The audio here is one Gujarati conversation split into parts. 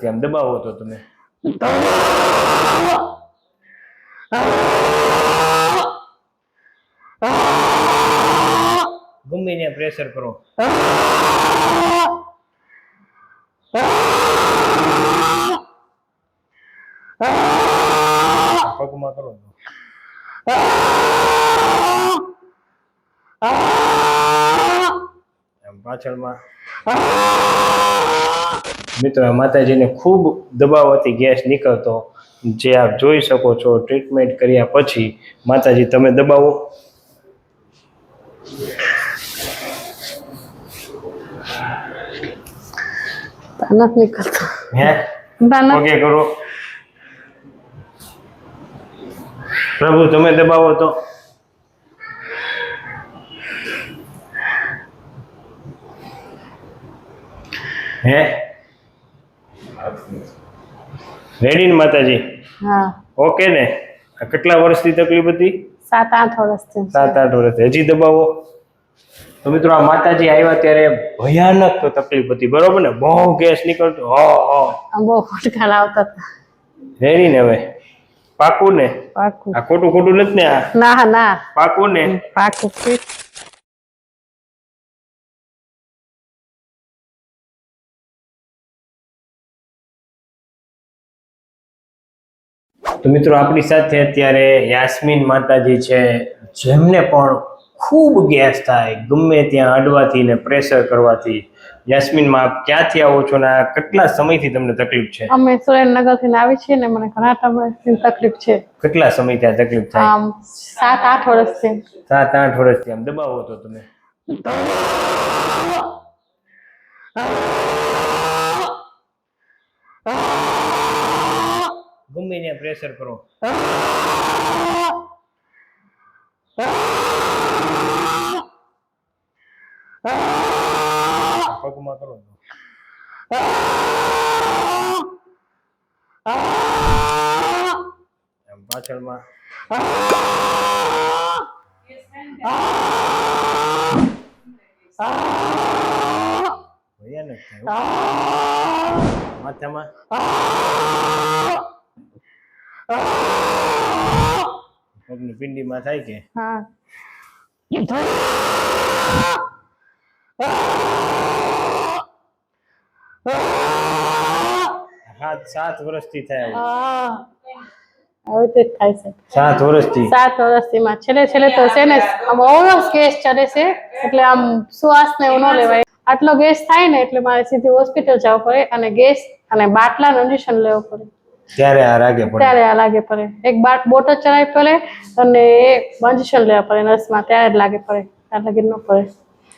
કેમ દબાવો તો તમે ગમે ત્યાં પ્રેશર કરો પગમાં કરો પાછળમાં મિત્રો માતાજીને ખૂબ દબાવવાથી ગેસ નીકળતો જે આપ જોઈ શકો છો ટ્રીટમેન્ટ કર્યા પછી માતાજી તમે દબાવો નથી નીકળતો હે ઓકે કરો પ્રભુ તમે દબાવો તો હે રેડી ને માતાજી હા ઓકે ને કેટલા વર્ષથી તકલીફ હતી 7-8 વર્ષથી 7-8 વર્ષથી હજી દબાવો તો મિત્રો આ માતાજી આવ્યા ત્યારે ભયાનક તકલીફ હતી બરોબર ને બહુ ગેસ નીકળતો બહુ ફટકાર આવતા હતા રેડી ને હવે પાકું ને પાકું આ ખોટું નથી ને આ ના ના પાકું ને પાકું તો મિત્રો આપણી સાથે અત્યારે યાસ્મીન માતાજી છે જેમને પણ ખૂબ ગેસ થાય ગમે ત્યાં અડવાથી ને પ્રેશર કરવાથી યાસ્મીનમાં આપ ક્યાંથી આવો છો ને કેટલા સમયથી તમને તકલીફ છે અમે સુરેન્દ્રનગર થી આવી છીએ ને મને ઘણા સમયથી તકલીફ છે કેટલા સમયથી આ તકલીફ થાય 7-8 વર્ષથી 7-8 વર્ષથી આમ દબાવો તો તમે ગમે ત્યાં પ્રેશર કરો પગમાં કરો પાછળમાં ભયાનક થાય માથામાં પગની પિંડીમાં થાય કે હા 7 વર્ષથી થાય હવે થાય છે 7 વર્ષથી 7 વર્ષથી માં છેલ્લે તો છે ને આમ ઓવર ગેસ ચડે છે એટલે આમ શ્વાસ ને એવું ન લેવાય આટલો ગેસ થાય ને એટલે મારે સીધી હોસ્પિટલ જવું પડે અને ગેસ અને બાટલાનું ઇન્જેક્શન લેવું પડે ત્યારે આ લાગે પડે એક બોટલ ચડાવી પડે અને ઇન્જેક્શન લેવા પડે નસમાં ત્યારે જ લાગે પડે ત્યારે લાગે ન પડે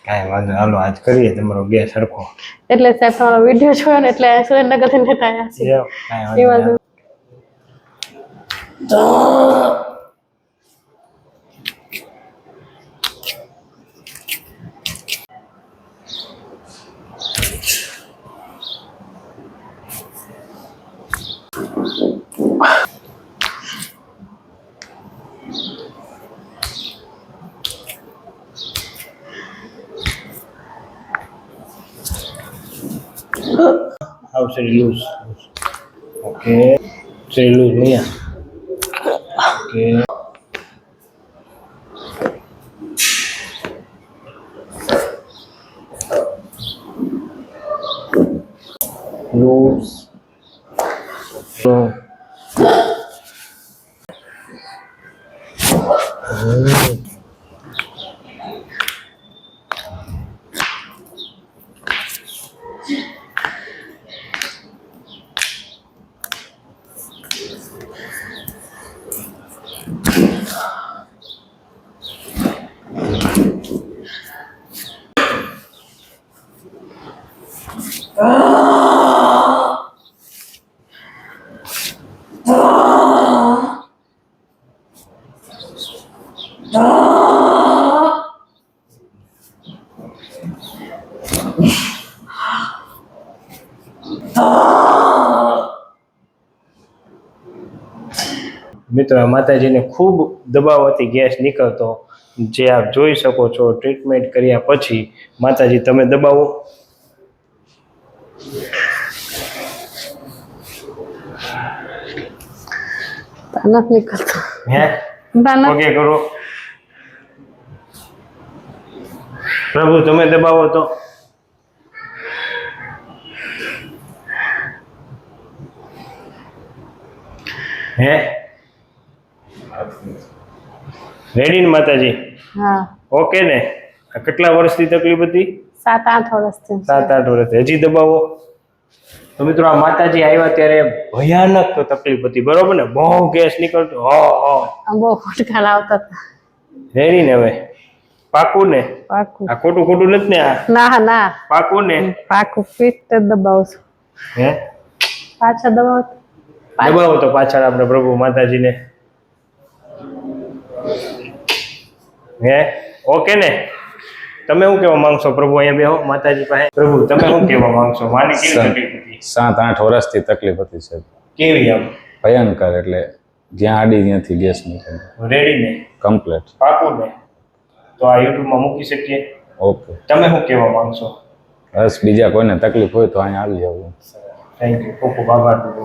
કાંઈ વાંધો હાલો આજ કરીએ તમારો ગેસ સરખો એટલે સાહેબ તમારો વિડીયો જોયો ને એટલે સુરેન્દ્રનગર થી નેતા આવ્યા છે How should you lose? Okay. Should you lose me? Okay. Lose. So. મિત્રો માતાજીને ખૂબ દબાવવાથી ગેસ નીકળતો જે આપ જોઈ શકો છો ટ્રીટમેન્ટ કર્યા પછી માતાજી તમે દબાવો નથી નીકળતો. હે ઓકે કરો પ્રભુ તમે દબાવો તો હે રેડી ને માતાજી હા ઓકે ને આ કેટલા વર્ષથી તકલીફ હતી 7-8 વર્ષથી 7-8 વર્ષથી હજી દબાવો તો મિત્રો આ માતાજી આવ્યા ત્યારે ભયાનક તકલીફ હતી બરોબર ને બહુ ગેસ નીકળતો આમ બહુ ફટકાર આવતા હતા. રેડી ને હવે પાકું ને પાકું આ ખોટું ખોટું નથી ને આ ના ના પાકું ને પાકું ફિટ દબાવું છું. હે પાછા દબાવો દબાવો તો પાછળ આપણે પ્રભુ માતાજીને હે ઓકે ને તમે શું કહેવા માંગશો પ્રભુ અહીંયા બેહો માતાજી પાસે પ્રભુ તમે શું કહેવા માંગશો માની કેવી તકલીફ હતી 7-8 વર્ષથી તકલીફ હતી સાહેબ કેવી આમ ભયંકર એટલે જ્યાં આડી ત્યાંથી ગેસ નીકળે રેડી ને કમ્પ્લીટ પાકું ને તો આ યુટ્યુબમાં મૂકી શકીએ ઓકે તમે શું કહેવા માંગશો બસ બીજા કોઈને તકલીફ હોય તો અહીંયા આવી જવું થેન્ક યુ ખૂબ ખૂબ આભાર પ્રભુ